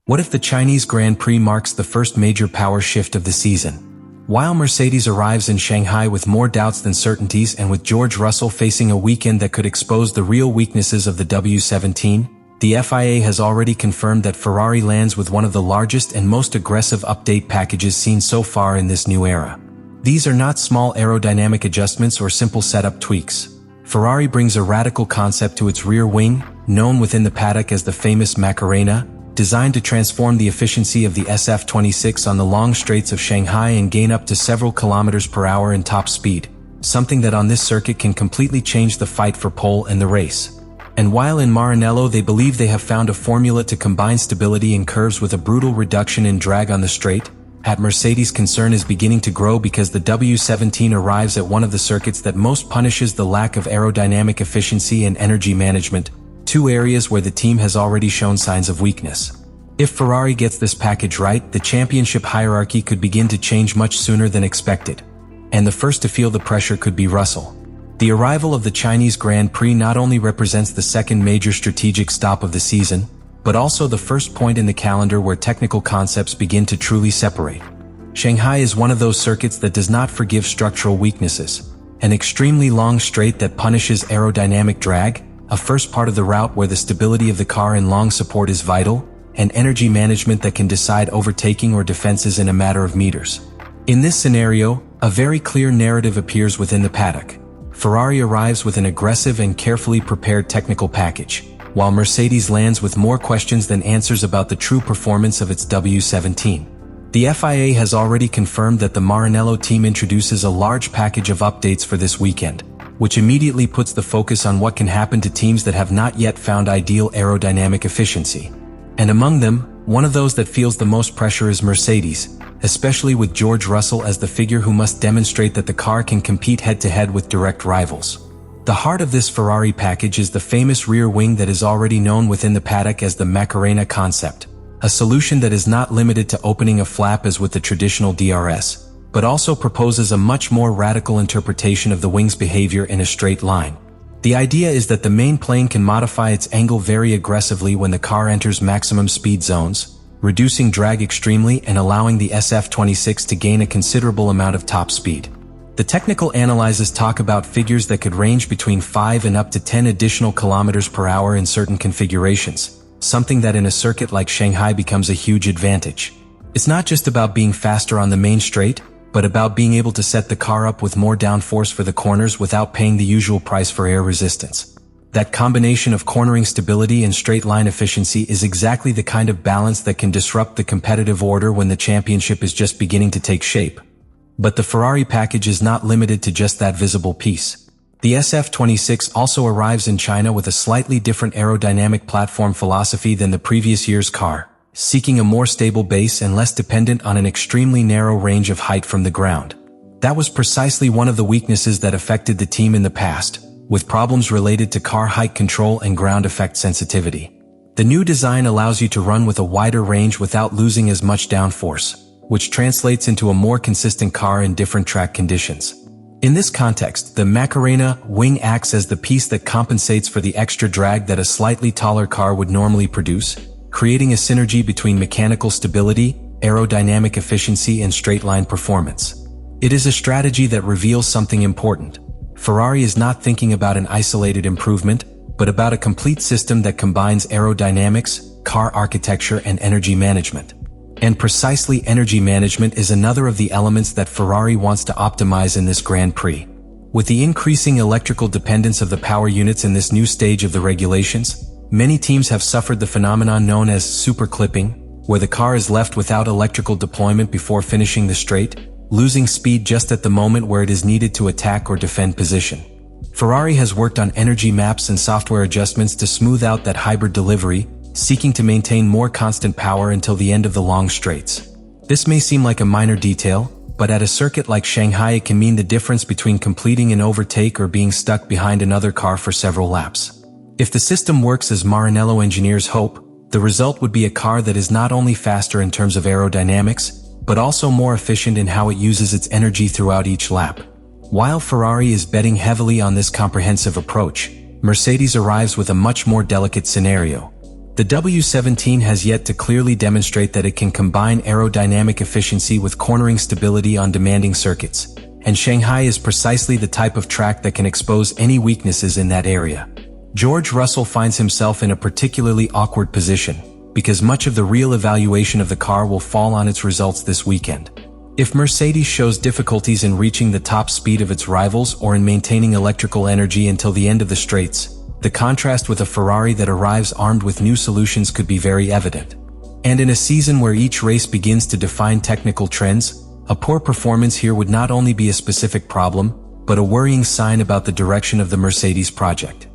What if the Chinese Grand Prix marks the first major power shift of the season? While Mercedes arrives in Shanghai with more doubts than certainties and with George Russell facing a weekend that could expose the real weaknesses of the W17, the FIA has already confirmed that Ferrari lands with one of the largest and most aggressive update packages seen so far in this new era. These are not small aerodynamic adjustments or simple setup tweaks. Ferrari brings a radical concept to its rear wing, known within the paddock as the famous Macarena, designed to transform the efficiency of the SF26 on the long straights of Shanghai and gain up to several kilometers per hour in top speed, something that on this circuit can completely change the fight for pole and the race. And while in Maranello they believe they have found a formula to combine stability in curves with a brutal reduction in drag on the straight, at Mercedes concern is beginning to grow because the W17 arrives at one of the circuits that most punishes the lack of aerodynamic efficiency and energy management, two areas where the team has already shown signs of weakness. If Ferrari gets this package right, the championship hierarchy could begin to change much sooner than expected. And the first to feel the pressure could be Russell. The arrival of the Chinese Grand Prix not only represents the second major strategic stop of the season, but also the first point in the calendar where technical concepts begin to truly separate. Shanghai is one of those circuits that does not forgive structural weaknesses. An extremely long straight that punishes aerodynamic drag, a first part of the route where the stability of the car in long support is vital, and energy management that can decide overtaking or defenses in a matter of meters. In this scenario, a very clear narrative appears within the paddock. Ferrari arrives with an aggressive and carefully prepared technical package, while Mercedes lands with more questions than answers about the true performance of its W17. The FIA has already confirmed that the Maranello team introduces a large package of updates for this weekend, which immediately puts the focus on what can happen to teams that have not yet found ideal aerodynamic efficiency. And among them, one of those that feels the most pressure is Mercedes, especially with George Russell as the figure who must demonstrate that the car can compete head-to-head with direct rivals. The heart of this Ferrari package is the famous rear wing that is already known within the paddock as the Macarena concept, a solution that is not limited to opening a flap as with the traditional DRS, but also proposes a much more radical interpretation of the wing's behavior in a straight line. The idea is that the main plane can modify its angle very aggressively when the car enters maximum speed zones, reducing drag extremely and allowing the SF26 to gain a considerable amount of top speed. The technical analysts talk about figures that could range between 5 and up to 10 additional kilometers per hour in certain configurations, something that in a circuit like Shanghai becomes a huge advantage. It's not just about being faster on the main straight, but about being able to set the car up with more downforce for the corners without paying the usual price for air resistance. That combination of cornering stability and straight-line efficiency is exactly the kind of balance that can disrupt the competitive order when the championship is just beginning to take shape. But the Ferrari package is not limited to just that visible piece. The SF26 also arrives in China with a slightly different aerodynamic platform philosophy than the previous year's car, seeking a more stable base and less dependent on an extremely narrow range of height from the ground. That was precisely one of the weaknesses that affected the team in the past, with problems related to car height control and ground effect sensitivity. The new design allows you to run with a wider range without losing as much downforce, which translates into a more consistent car in different track conditions. In this context, the Macarena wing acts as the piece that compensates for the extra drag that a slightly taller car would normally produce, creating a synergy between mechanical stability, aerodynamic efficiency, and straight-line performance. It is a strategy that reveals something important. Ferrari is not thinking about an isolated improvement, but about a complete system that combines aerodynamics, car architecture, and energy management. And precisely energy management is another of the elements that Ferrari wants to optimize in this Grand Prix. With the increasing electrical dependence of the power units in this new stage of the regulations, many teams have suffered the phenomenon known as superclipping, where the car is left without electrical deployment before finishing the straight, losing speed just at the moment where it is needed to attack or defend position. Ferrari has worked on energy maps and software adjustments to smooth out that hybrid delivery, seeking to maintain more constant power until the end of the long straights. This may seem like a minor detail, but at a circuit like Shanghai it can mean the difference between completing an overtake or being stuck behind another car for several laps. If the system works as Maranello engineers hope, the result would be a car that is not only faster in terms of aerodynamics, but also more efficient in how it uses its energy throughout each lap. While Ferrari is betting heavily on this comprehensive approach, Mercedes arrives with a much more delicate scenario. The W17 has yet to clearly demonstrate that it can combine aerodynamic efficiency with cornering stability on demanding circuits, and Shanghai is precisely the type of track that can expose any weaknesses in that area. George Russell finds himself in a particularly awkward position, because much of the real evaluation of the car will fall on its results this weekend. If Mercedes shows difficulties in reaching the top speed of its rivals or in maintaining electrical energy until the end of the straights, the contrast with a Ferrari that arrives armed with new solutions could be very evident. And in a season where each race begins to define technical trends, a poor performance here would not only be a specific problem, but a worrying sign about the direction of the Mercedes project.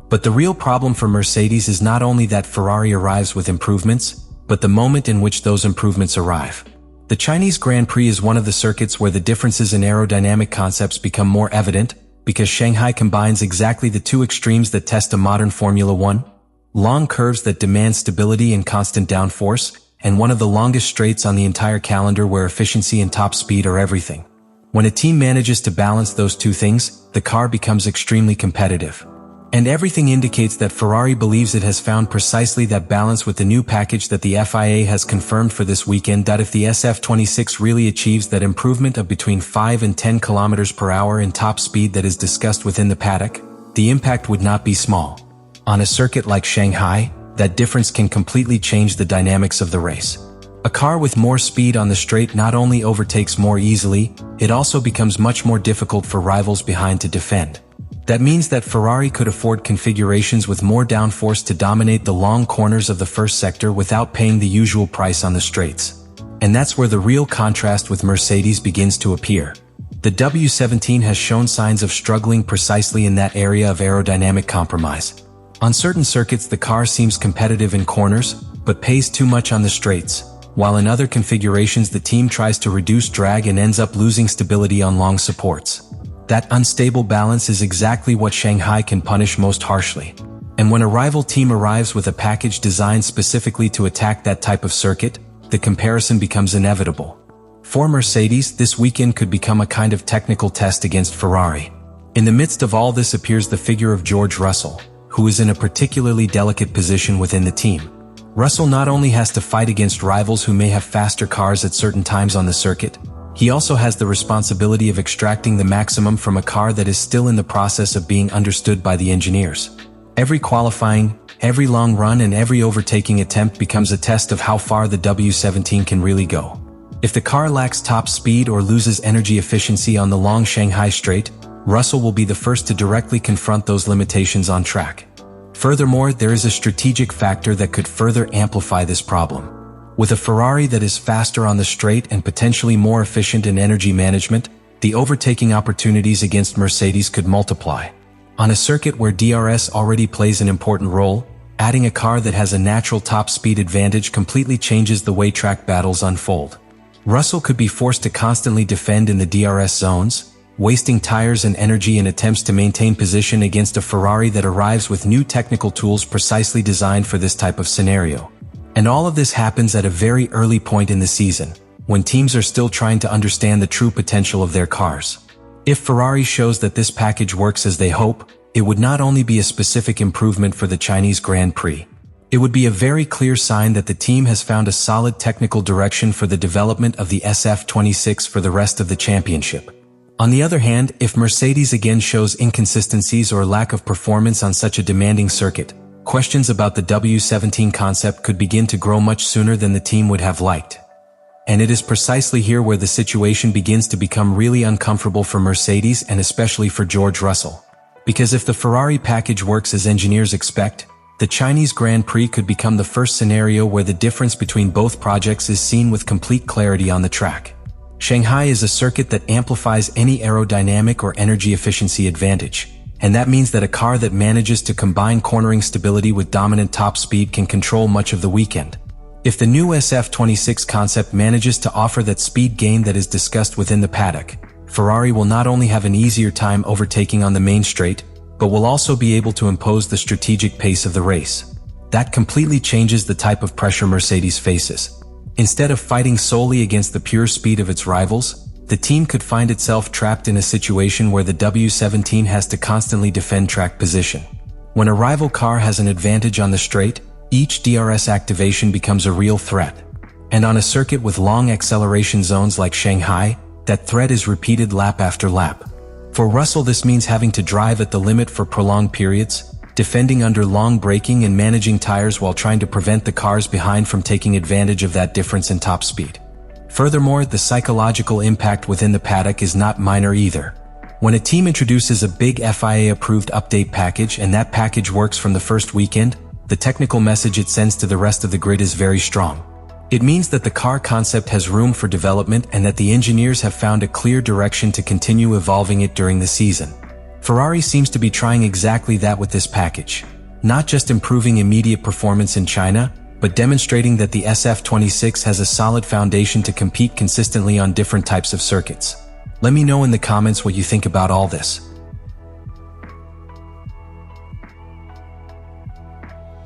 But the real problem for Mercedes is not only that Ferrari arrives with improvements, but the moment in which those improvements arrive. The Chinese Grand Prix is one of the circuits where the differences in aerodynamic concepts become more evident, because Shanghai combines exactly the two extremes that test a modern Formula One: long curves that demand stability and constant downforce, and one of the longest straights on the entire calendar where efficiency and top speed are everything. When a team manages to balance those two things, the car becomes extremely competitive. And everything indicates that Ferrari believes it has found precisely that balance with the new package that the FIA has confirmed for this weekend. If the SF26 really achieves that improvement of between 5 and 10 km per hour in top speed that is discussed within the paddock, the impact would not be small. On a circuit like Shanghai, that difference can completely change the dynamics of the race. A car with more speed on the straight not only overtakes more easily, it also becomes much more difficult for rivals behind to defend. That means that Ferrari could afford configurations with more downforce to dominate the long corners of the first sector without paying the usual price on the straights. And that's where the real contrast with Mercedes begins to appear. The W17 has shown signs of struggling precisely in that area of aerodynamic compromise. On certain circuits the car seems competitive in corners, but pays too much on the straights, while in other configurations the team tries to reduce drag and ends up losing stability on long supports. That unstable balance is exactly what Shanghai can punish most harshly. And when a rival team arrives with a package designed specifically to attack that type of circuit, the comparison becomes inevitable. For Mercedes, this weekend could become a kind of technical test against Ferrari. In the midst of all this appears the figure of George Russell, who is in a particularly delicate position within the team. Russell not only has to fight against rivals who may have faster cars at certain times on the circuit, he also has the responsibility of extracting the maximum from a car that is still in the process of being understood by the engineers. Every qualifying, every long run and every overtaking attempt becomes a test of how far the W17 can really go. If the car lacks top speed or loses energy efficiency on the long Shanghai straight, Russell will be the first to directly confront those limitations on track. Furthermore, there is a strategic factor that could further amplify this problem. With a Ferrari that is faster on the straight and potentially more efficient in energy management, the overtaking opportunities against Mercedes could multiply. On a circuit where DRS already plays an important role, adding a car that has a natural top speed advantage completely changes the way track battles unfold. Russell could be forced to constantly defend in the DRS zones, wasting tires and energy in attempts to maintain position against a Ferrari that arrives with new technical tools precisely designed for this type of scenario. And all of this happens at a very early point in the season, when teams are still trying to understand the true potential of their cars. If Ferrari shows that this package works as they hope, it would not only be a specific improvement for the Chinese Grand Prix, it would be a very clear sign that the team has found a solid technical direction for the development of the SF26 for the rest of the championship. On the other hand, if Mercedes again shows inconsistencies or lack of performance on such a demanding circuit, questions about the W17 concept could begin to grow much sooner than the team would have liked. And it is precisely here where the situation begins to become really uncomfortable for Mercedes and especially for George Russell. Because if the Ferrari package works as engineers expect, the Chinese Grand Prix could become the first scenario where the difference between both projects is seen with complete clarity on the track. Shanghai is a circuit that amplifies any aerodynamic or energy efficiency advantage. And that means that a car that manages to combine cornering stability with dominant top speed can control much of the weekend. If the new SF26 concept manages to offer that speed gain that is discussed within the paddock, Ferrari will not only have an easier time overtaking on the main straight, but will also be able to impose the strategic pace of the race. That completely changes the type of pressure Mercedes faces. Instead of fighting solely against the pure speed of its rivals, the team could find itself trapped in a situation where the W17 has to constantly defend track position. When a rival car has an advantage on the straight, Each DRS activation becomes a real threat. And on a circuit with long acceleration zones like Shanghai, that threat is repeated lap after lap. For Russell, this means having to drive at the limit for prolonged periods, defending under long braking and managing tires while trying to prevent the cars behind from taking advantage of that difference in top speed. Furthermore, the psychological impact within the paddock is not minor either. When a team introduces a big FIA-approved update package and that package works from the first weekend, the technical message it sends to the rest of the grid is very strong. It means that the car concept has room for development and that the engineers have found a clear direction to continue evolving it during the season. Ferrari seems to be trying exactly that with this package. Not just improving immediate performance in China, but demonstrating that the SF26 has a solid foundation to compete consistently on different types of circuits. Let me know in the comments what you think about all this.